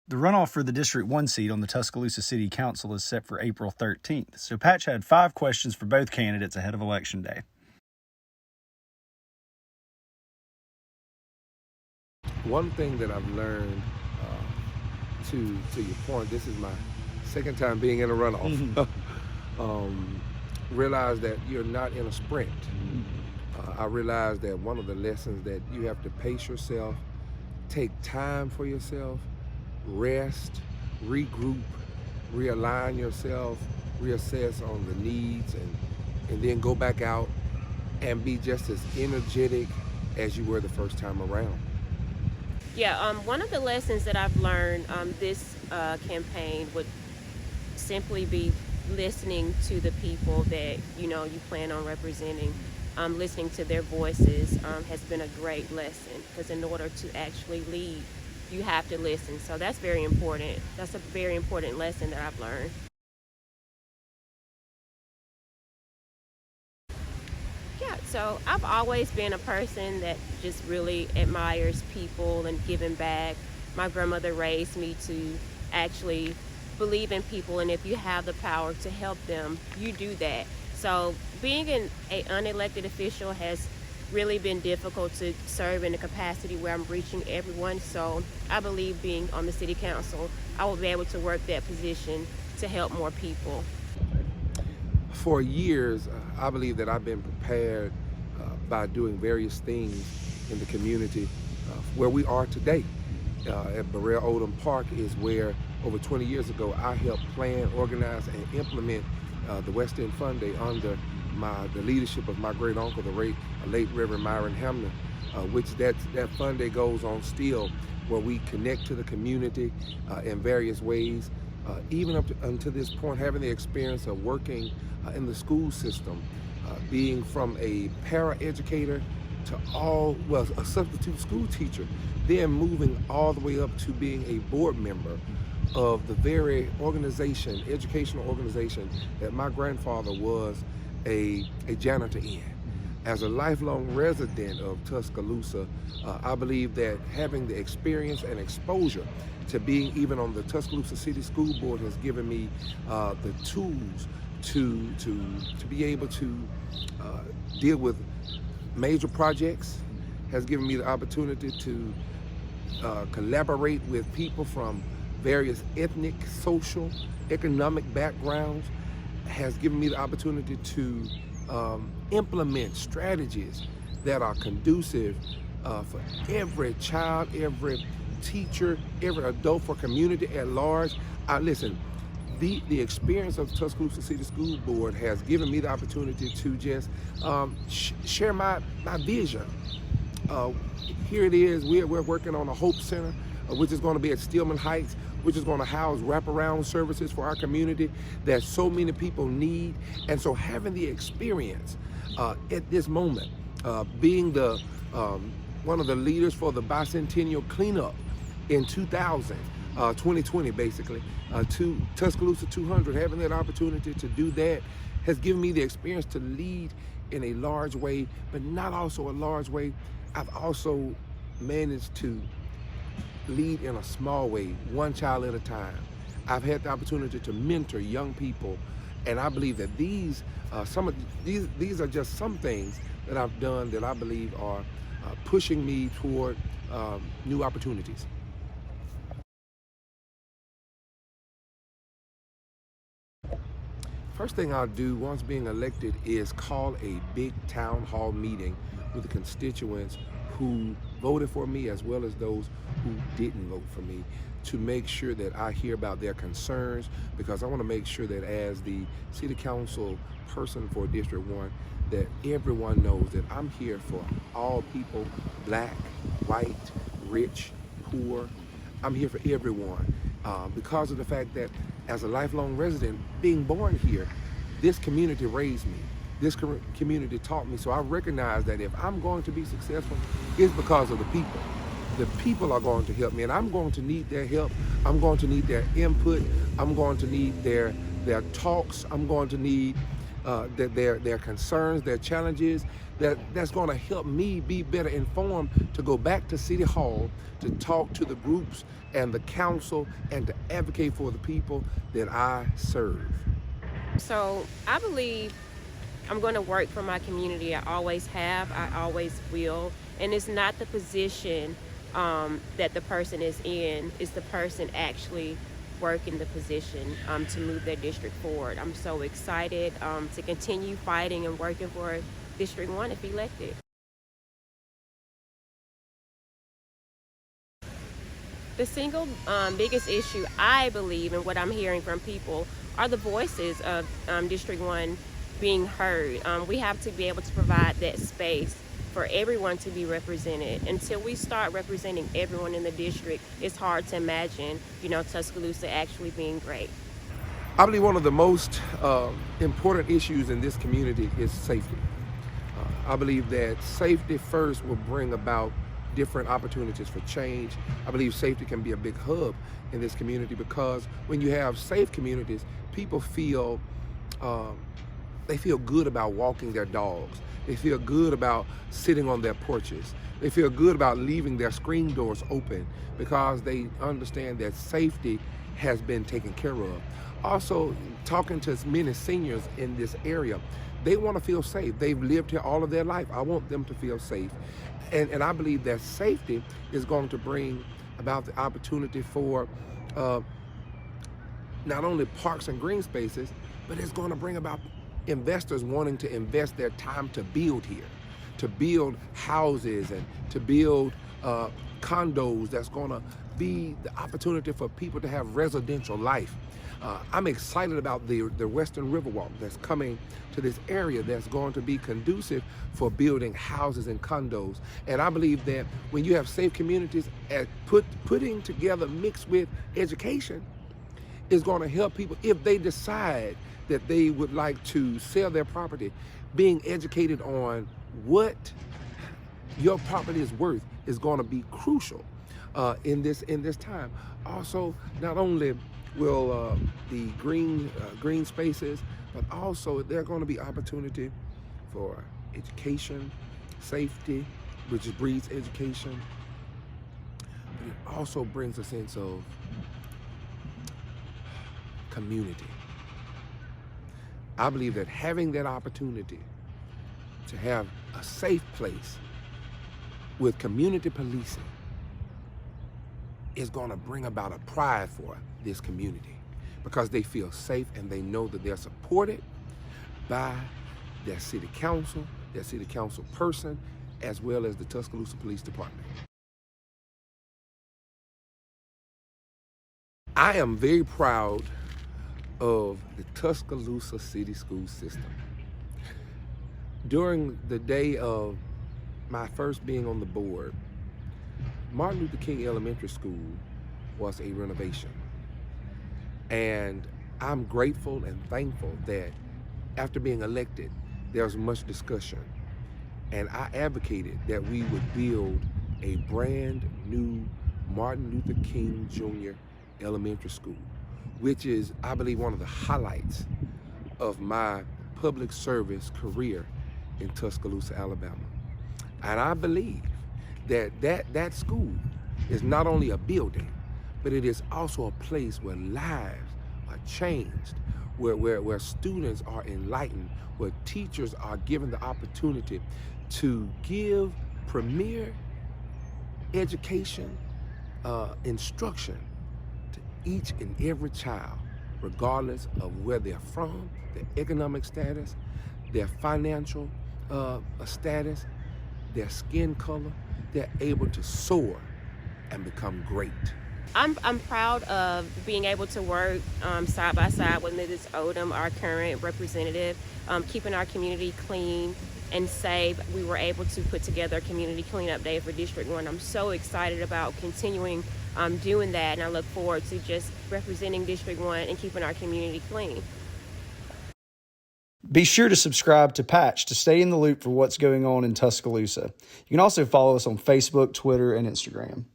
The runoff for the District 1 seat on the Tuscaloosa City Council is set for April 13th, so Patch had 5 questions for both candidates ahead of Election Day. One thing that I've learned, to your point, this is my second time being in a runoff. Realize that you're not in a sprint. I realized that one of the lessons that you have to pace yourself, take time for yourself, rest, regroup, realign yourself, reassess on the needs, and then go back out and be just as energetic as you were the first time around. Yeah, one of the lessons that I've learned this campaign would simply be listening to the people that you plan on representing. Listening to their voices has been a great lesson, because in order to actually lead, you have to listen. So that's very important. That's a very important lesson that I've learned. Yeah, so I've always been a person that just really admires people and giving back. My grandmother raised me to actually believe in people, and if you have the power to help them, you do that. So being an unelected official has really been difficult to serve in a capacity where I'm reaching everyone. So I believe being on the city council, I will be able to work that position to help more people. For years, I believe that I've been prepared by doing various things in the community where we are today. At Burrell Odom Park is where over 20 years ago I helped plan, organize, and implement the West End Fun Day under the leadership of my great uncle, the late Reverend Myron Hamlin, which that Fun Day goes on still, where we connect to the community in various ways. Even up until this point, having the experience of working in the school system, being from a para-educator to a substitute school teacher, then moving all the way up to being a board member of the very educational organization that my grandfather was a janitor in. As a lifelong resident of Tuscaloosa, I believe that having the experience and exposure to being even on the Tuscaloosa City School Board has given me the tools to be able to deal with major projects, has given me the opportunity to collaborate with people from various ethnic, social, economic backgrounds, has given me the opportunity to implement strategies that are conducive for every child, every teacher, every adult, for community at large. Listen, the experience of the Tuscaloosa City School Board has given me the opportunity to just share my vision. Here it is, we're working on a Hope Center, which is going to be at Stillman Heights, which is going to house wraparound services for our community that so many people need. And so having the experience at this moment, being the one of the leaders for the bicentennial cleanup in 2020 basically, to Tuscaloosa 200, having that opportunity to do that has given me the experience to lead in a large way, but not also a large way. I've also managed to lead in a small way, one child at a time. I've had the opportunity to mentor young people, and I believe that these are just some things that I've done that I believe are pushing me toward new opportunities. First thing I'll do once being elected is call a big town hall meeting with the constituents who voted for me, as well as those who didn't vote for me, to make sure that I hear about their concerns, because I want to make sure that as the city council person for District 1, that everyone knows that I'm here for all people, black, white, rich, poor. I'm here for everyone because of the fact that as a lifelong resident, being born here, this community raised me. This community taught me. So I recognize that if I'm going to be successful, it's because of the people. The people are going to help me, and I'm going to need their help. I'm going to need their input. I'm going to need their talks. I'm going to need their concerns, their challenges, that's going to help me be better informed to go back to City Hall to talk to the groups and the council and to advocate for the people that I serve. So I believe I'm going to work for my community. I always have, I always will. And it's not the position that the person is in, it's the person actually working the position to move their district forward. I'm so excited to continue fighting and working for District 1 if elected. The single biggest issue, I believe, and what I'm hearing from people, are the voices of District 1 being heard. We have to be able to provide that space for everyone to be represented. Until we start representing everyone in the district, it's hard to imagine, Tuscaloosa actually being great. I believe one of the most important issues in this community is safety. I believe that safety first will bring about different opportunities for change. I believe safety can be a big hub in this community, because when you have safe communities, people feel they feel good about walking their dogs. They feel good about sitting on their porches. They feel good about leaving their screen doors open, because they understand that safety has been taken care of. Also, talking to as many seniors in this area, they want to feel safe. They've lived here all of their life. I want them to feel safe. And I believe that safety is going to bring about the opportunity for not only parks and green spaces, but it's going to bring about investors wanting to invest their time to build here, to build houses and to build condos that's going to be the opportunity for people to have residential life. I'm excited about the Western Riverwalk that's coming to this area that's going to be conducive for building houses and condos. And I believe that when you have safe communities, putting together mixed with education is going to help people if they decide that they would like to sell their property. Being educated on what your property is worth is going to be crucial in this time. Also, not only will the green spaces, but also there are going to be opportunity for education, safety, which breeds education. But it also brings a sense of community. I believe that having that opportunity to have a safe place with community policing is going to bring about a pride for this community, because they feel safe and they know that they're supported by their city council person, as well as the Tuscaloosa Police Department. I am very proud of the Tuscaloosa City School System. During the day of my first being on the board, Martin Luther King Elementary School was a renovation. And I'm grateful and thankful that after being elected, there was much discussion. And I advocated that we would build a brand new Martin Luther King Jr. Elementary School, which is, I believe, one of the highlights of my public service career in Tuscaloosa, Alabama. And I believe that school is not only a building, but it is also a place where lives are changed, where students are enlightened, where teachers are given the opportunity to give premier education, instruction to each and every child, regardless of where they're from, their economic status, their financial status, their skin color. They're able to soar and become great. I'm proud of being able to work side by side with Mrs. Odom, our current representative, keeping our community clean and safe. We were able to put together a community cleanup day for District 1. I'm so excited about continuing doing that, and I look forward to just representing District 1 and keeping our community clean. Be sure to subscribe to Patch to stay in the loop for what's going on in Tuscaloosa. You can also follow us on Facebook, Twitter, and Instagram.